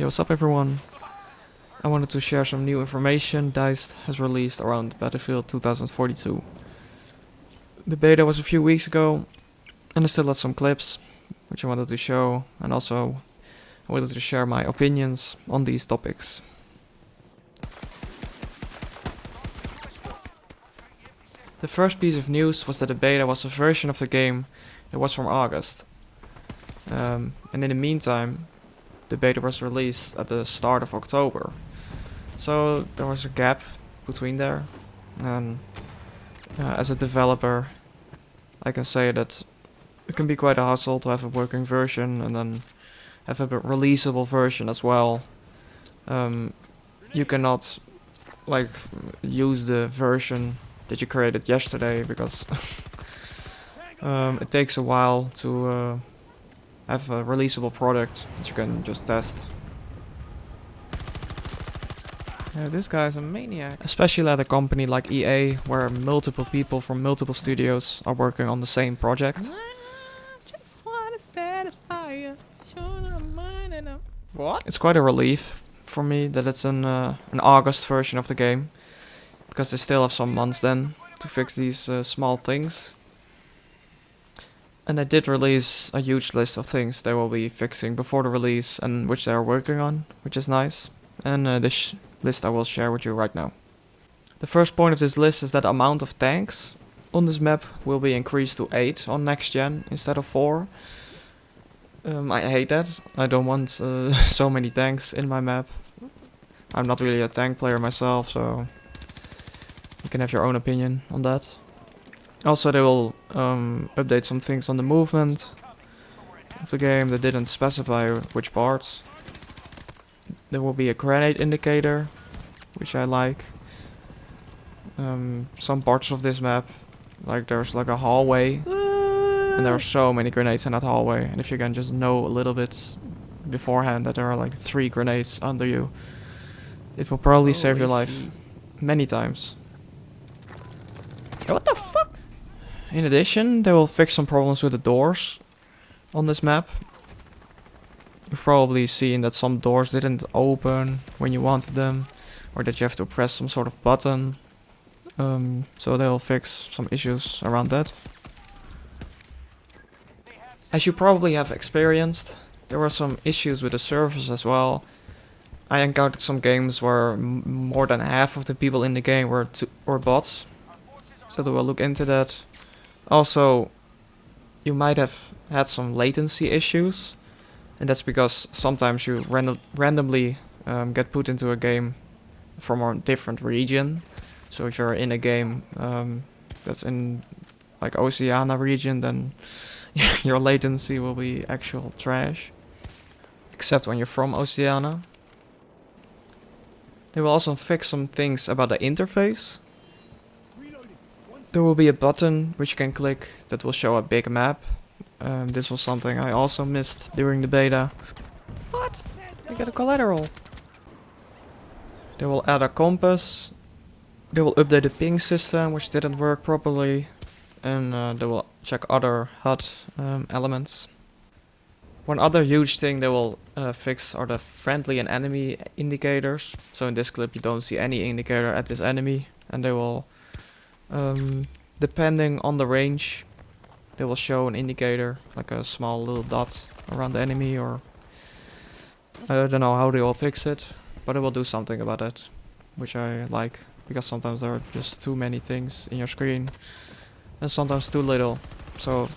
Yo, what's up everyone? I wanted to share some new information DICE has released around Battlefield 2042. The beta was a few weeks ago, and I still had some clips, which I wanted to show, and also I wanted to share my opinions on these topics. The first piece of news was that the beta was a version of the game that was from August. And in the meantime, the beta was released at the start of October. So there was a gap between there. And as a developer, I can say that it can be quite a hassle to have a working version and then have a releasable version as well. You cannot like use the version that you created yesterday because it takes a while to have a releasable product that you can just test. Yeah, this guy's a maniac. Especially at a company like EA, where multiple people from multiple studios are working on the same project. Just wanna satisfy you. What? It's quite a relief for me that it's an August version of the game, because they still have some months then to fix these small things. And they did release a huge list of things they will be fixing before the release and which they are working on, which is nice. And this list I will share with you right now. The first point of this list is that the amount of tanks on this map will be increased to 8 on next gen instead of 4. I hate that. I don't want so many tanks in my map. I'm not really a tank player myself, so you can have your own opinion on that. Also, they will update some things on the movement of the game. They didn't specify which parts. There will be a grenade indicator, which I like. Some parts of this map, like there's like a hallway, and there are so many grenades in that hallway. And if you can just know a little bit beforehand that there are like 3 grenades under you, it will probably save your life many times. What the fuck? In addition, they will fix some problems with the doors on this map. You've probably seen that some doors didn't open when you wanted them, or that you have to press some sort of button. So they'll fix some issues around that. As you probably have experienced, there were some issues with the servers as well. I encountered some games where more than half of the people in the game were bots. So they will look into that. Also, you might have had some latency issues, and that's because sometimes you randomly get put into a game from a different region. So if you're in a game that's in like Oceania region, then your latency will be actual trash. Except when you're from Oceania. They will also fix some things about the interface. There will be a button which you can click that will show a big map. This was something I also missed during the beta. What? I got a collateral. They will add a compass. They will update the ping system, which didn't work properly. And they will check other HUD elements. One other huge thing they will fix are the friendly and enemy indicators. So in this clip you don't see any indicator at this enemy. And they will, depending on the range, they will show an indicator, like a small little dot around the enemy, or I don't know how they will fix it, but they will do something about it, which I like, because sometimes there are just too many things in your screen, and sometimes too little, so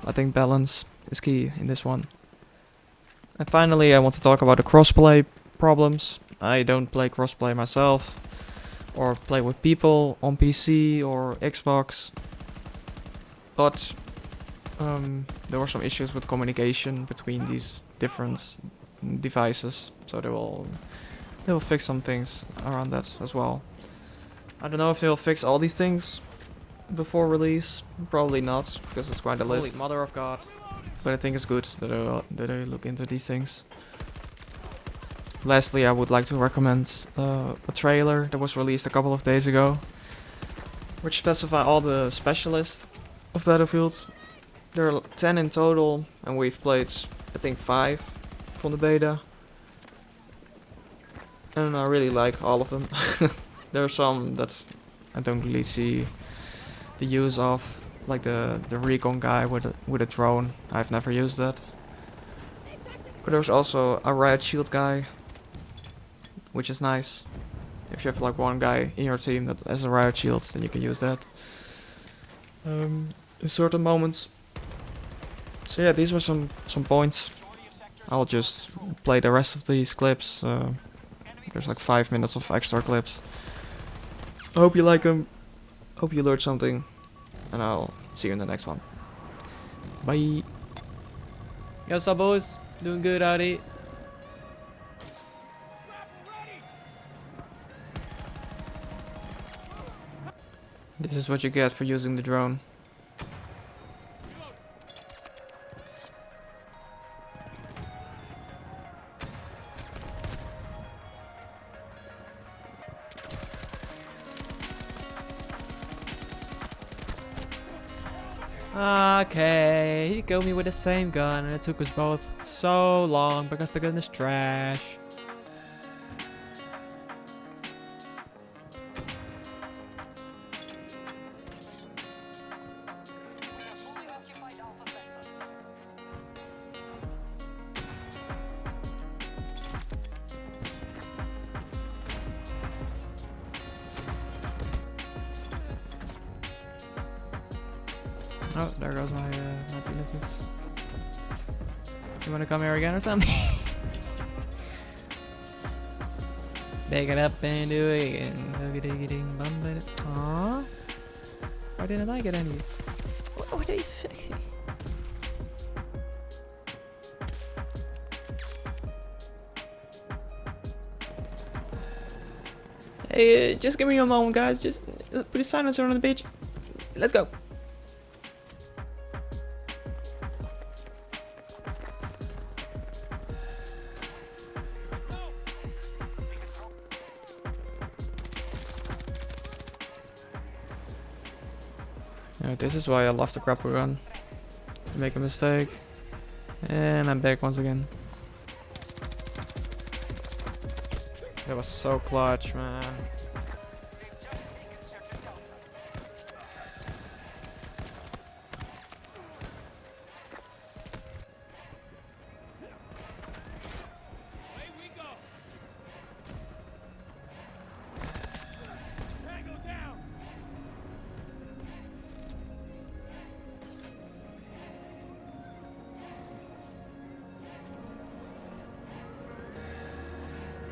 I think balance is key in this one. And finally, I want to talk about the crossplay problems. I don't play crossplay myself, or play with people on PC or Xbox, but there were some issues with communication between these different devices, so they will fix some things around that as well. I don't know if they'll fix all these things before release. Probably not, because it's quite a list. Holy mother of God. But I think it's good that they look into these things. Lastly, I would like to recommend a trailer that was released a couple of days ago, which specify all the specialists of Battlefield. There are 10 in total, and we've played, I think, 5 from the beta. and I really like all of them. There are some that I don't really see the use of, like the recon guy with a drone. I've never used that. But there's also a riot shield guy, which is nice. If you have like one guy in your team that has a riot shield, then you can use that in certain moments. So yeah, these were some points. I'll just play the rest of these clips. There's like 5 minutes of extra clips. I hope you like them. Hope you learned something. And I'll see you in the next one. Bye. Yo, what's up, boys? Doing good out here. This is what you get for using the drone. Okay, he killed me with the same gun, and it took us both so long because the gun is trash. Oh, there goes my defenses. You wanna come here again or something? Pick it up and do it again. Aww. Why didn't I get any? What are you saying? Hey, just give me a moment, guys. Just put a silencer on the beach. Let's go. Yeah, this is why I love the grapple gun. I make a mistake. And I'm back once again. That was so clutch, man.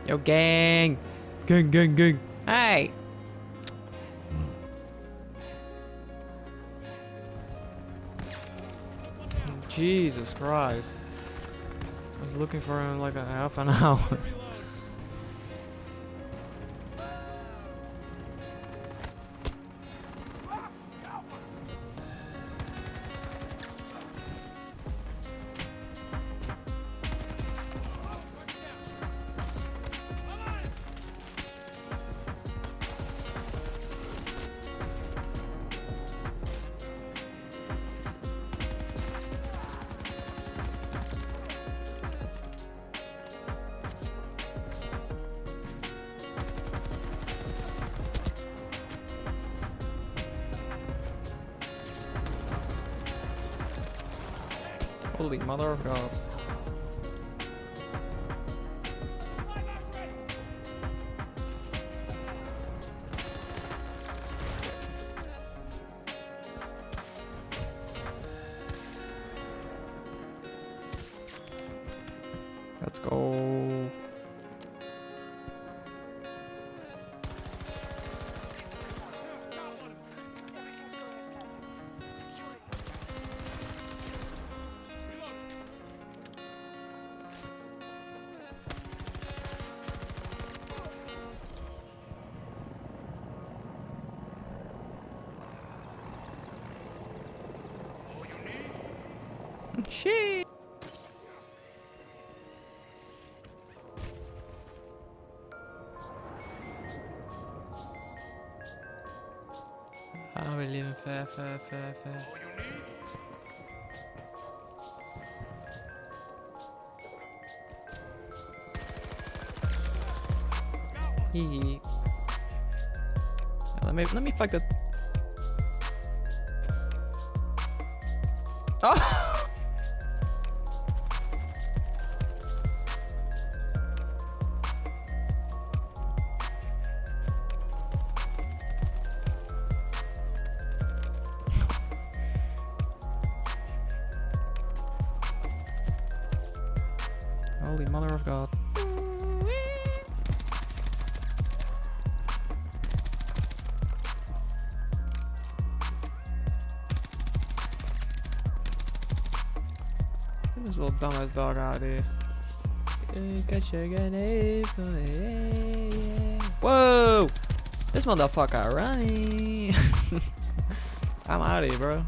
Yo, gang! Gang! Hey! Jesus Christ. I was looking for him like a half an hour. Holy mother of God. Let's go. Shit! I will live fair. Hee. Let me fuck that. Oh! Holy mother of God. Get this little dumbass dog out of here. Whoa! This motherfucker running. I'm out of here, bro.